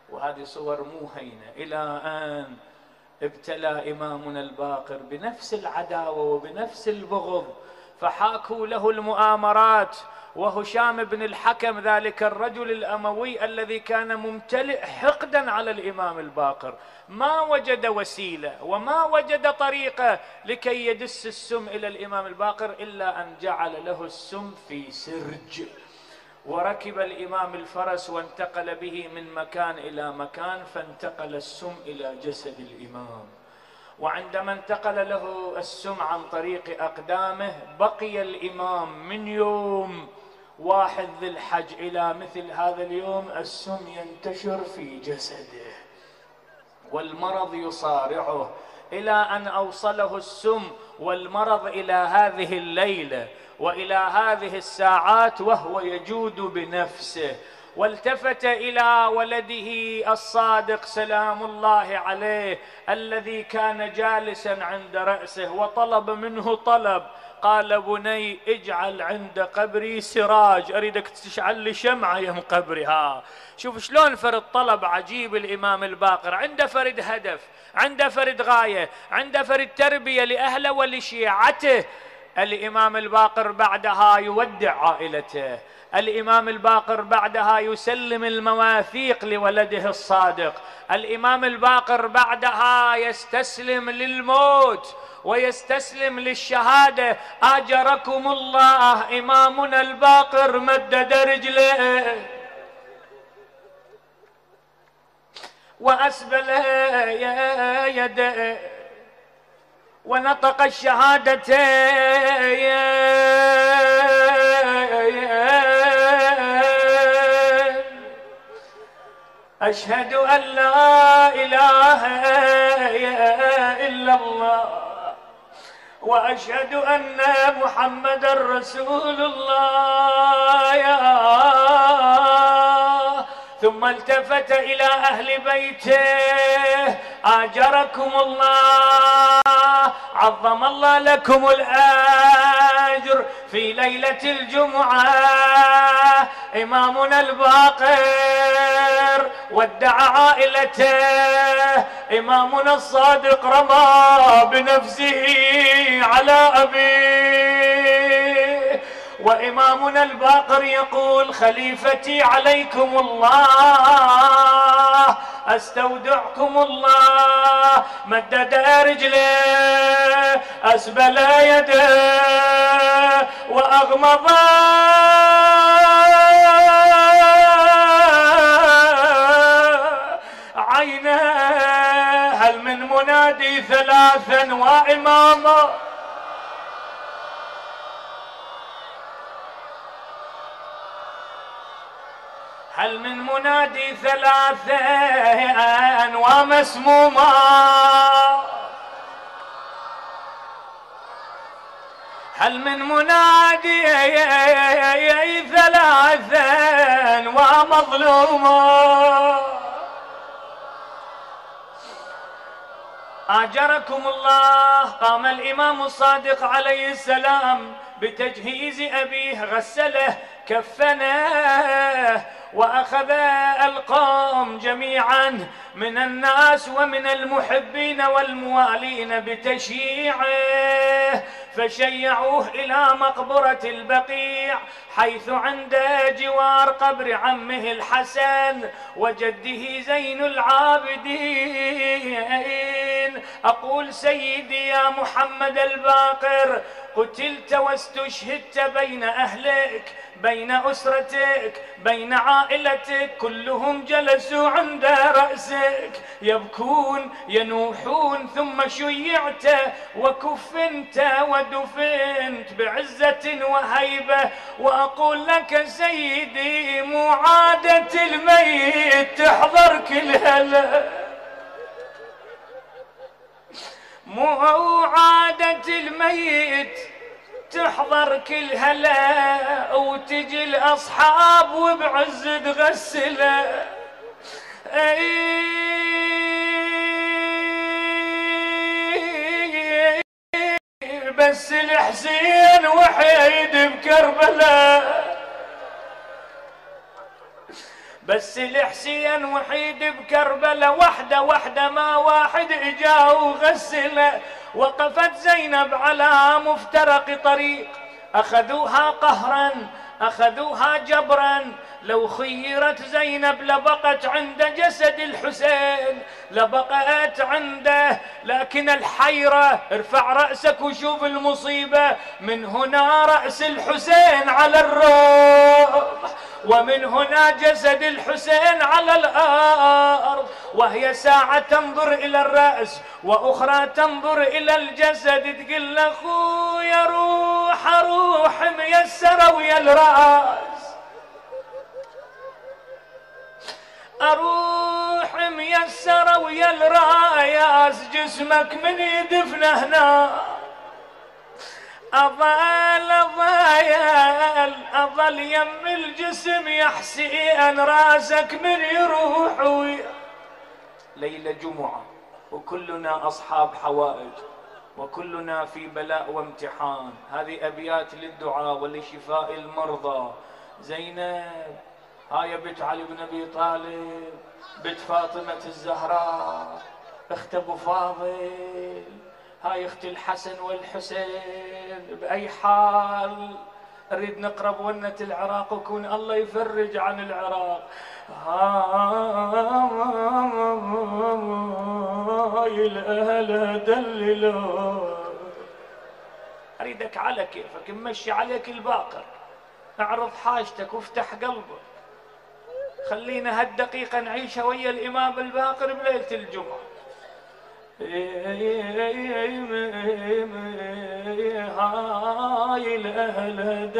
وهذه صور مو هينة، إلى أن ابتلى إمامنا الباقر بنفس العداوة وبنفس البغض، فحاكوا له المؤامرات. وهشام بن الحكم ذلك الرجل الأموي الذي كان ممتلئ حقدا على الإمام الباقر ما وجد وسيلة وما وجد طريقة لكي يدس السم إلى الإمام الباقر إلا أن جعل له السم في سرج، وركب الإمام الفرس وانتقل به من مكان إلى مكان، فانتقل السم إلى جسد الإمام. وعندما انتقل له السم عن طريق أقدامه بقي الإمام من يوم 1 ذي الحج إلى مثل هذا اليوم السم ينتشر في جسده والمرض يصارعه، إلى أن أوصله السم والمرض إلى هذه الليلة وإلى هذه الساعات وهو يجود بنفسه. والتفت إلى ولده الصادق سلام الله عليه الذي كان جالسا عند رأسه وطلب منه طلب، قال: بني اجعل عند قبري سراج، أريدك تشعل لي شمعة يم قبري. شوف شلون فرد طلب عجيب الإمام الباقر، عنده فرد هدف، عنده فرد غاية، عنده فرد تربية لأهله ولشيعته. الإمام الباقر بعدها يودع عائلته، الإمام الباقر بعدها يسلم المواثيق لولده الصادق، الإمام الباقر بعدها يستسلم للموت ويستسلم للشهادة. آجركم الله، إمامنا الباقر مدد رجله وأسبل يده ونطق الشهادتين: أشهد أن لا إله إلا الله وأشهد أن محمدا رسول الله. ثم التفت إلى أهل بيته: آجركم الله، عظم الله لكم الأجر. في ليلة الجمعة إمامنا الباقر ودع عائلته، إمامنا الصادق رمى بنفسه على أبيه، وإمامنا الباقر يقول: خليفتي عليكم الله، أستودعكم الله. مدد رجله، أسبل يده، وأغمض عينه. هل من منادي ثلاثا وإمامه؟ هل من منادي ثلاثا ومسموما؟ هل من منادي ثلاثا ومظلوما؟ آجركم الله. قام الإمام الصادق عليه السلام بتجهيز أبيه، غسله، كفنه، وأخذ القوم جميعا من الناس ومن المحبين والموالين بتشييعه، فشيعوه إلى مقبرة البقيع، حيث عند جوار قبر عمه الحسن وجده زين العابدين. أقول: سيدي يا محمد الباقر، قتلت واستشهدت بين أهلك، بين أسرتك، بين عائلتك، كلهم جلسوا عند رأسك يبكون ينوحون، ثم شيعت وكفنت ودفنت بعزة وهيبة. وأقول لك سيدي: معادة الميت تحضر كل هلا، معادة الميت تحضر كل هلا، وتجي الأصحاب وبعز تغسله. بس الحسين وحيد بكربلاء، بس الحسين وحيد بكربلة، وحده وحده ما واحد اجا وغسله. وقفت زينب على مفترق طريق، اخذوها قهرا اخذوها جبرا. لو خيرت زينب لبقت عند جسد الحسين، لبقت عنده. لكن الحيرة، ارفع رأسك وشوف المصيبة، من هنا رأس الحسين على الروح، ومن هنا جسد الحسين على الأرض. وهي ساعة تنظر إلى الرأس وأخرى تنظر إلى الجسد، تقول له خويا روح ميسرة ويا الرأس، أروح ميسرة ويا الراياس، جسمك من يدفنه هنا. أظل يم الجسم يا حسين، راسك من يروح ويا. ليلة جمعة وكلنا أصحاب حوائج، وكلنا في بلاء وامتحان. هذه أبيات للدعاء ولشفاء المرضى. زينب هاي بنت علي بن ابي طالب، بنت فاطمه الزهراء، اخت ابو فاضل، هاي اخت الحسن والحسين. باي حال نريد نقرب ونة العراق وكون الله يفرج عن العراق. هاي الاهل دللوا، اريدك على كيفك، ممشي عليك الباقر، اعرض حاجتك وافتح قلبك. خلينا هالدقيقة نعيشها ويا الإمام الباقر بليلة الجمعة. هاي الأهل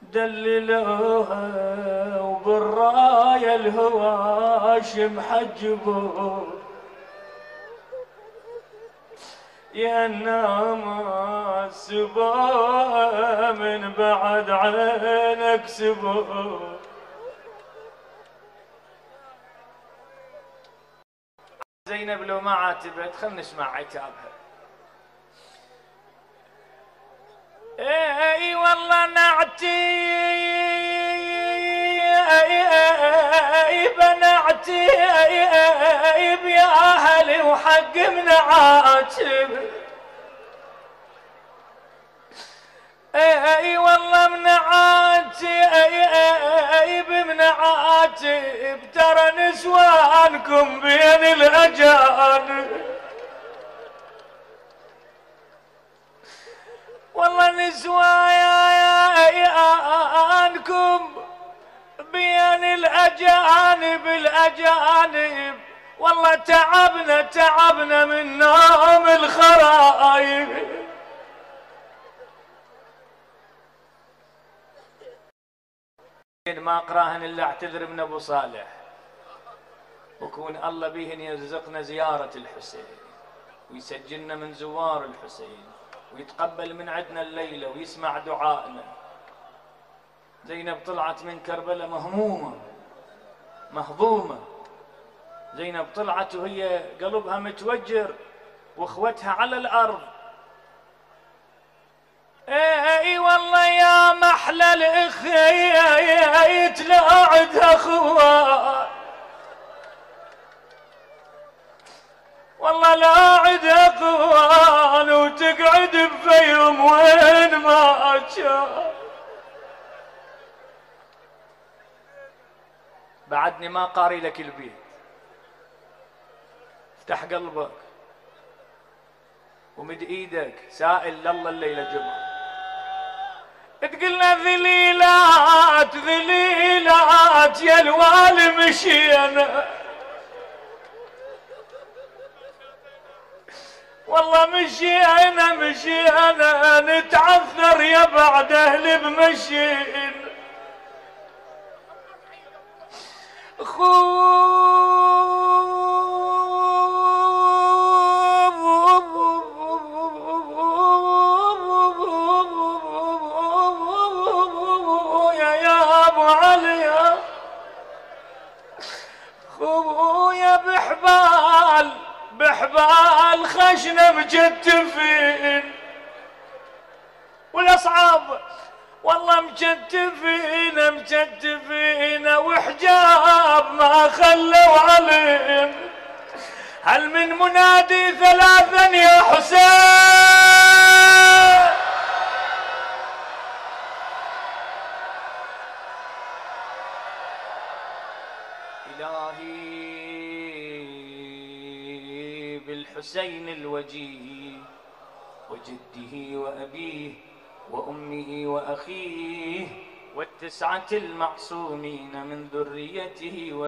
دللوها وبالراية الهواشم حجبوا، يا الناس سبوها من بعد عينك سبوها. زينب لو ما عاتبت خلنا نسمع عتابها. اي والله نعتي بنعتي يا اهلي وحق منعاتب. اي والله منعاتي بمنعاتب، ترى نسوانكم بين الاجانب. والله نسوانكم بين الأجانب، والله تعبنا من نوم الخرايب. ما اقراهن الا اعتذر من ابو صالح، وكون الله بهن يرزقنا زيارة الحسين ويسجلنا من زوار الحسين ويتقبل من عندنا الليلة ويسمع دعائنا. زينب طلعت من كربلاء مهمومة مهضومة. زينب طلعت وهي قلبها متوجر واخوتها على الارض. اي والله يا محلى الاخي يتلاعد اخوان، والله لاعد اخوان وتقعد بفيهم وين ما جاء. بعدني ما قاري لك البيت، افتح قلبك ومد ايدك سائل لله الليله جمعه. تقلنا ذليلات يا الوالي مشينا، والله مشينا نتعثر يا بعد اهل بمشين. يا ابو علي خويا بحبال خشنه مجتفين، والاصعب والله مجتفين مجتفين وحجاب ما خلوا علم، هل من منادي ثلاثا يا حسين؟ إلهي بالحسين الوجيه وجده وأبيه وأمه وأخيه والتسعة المعصومين من ذريته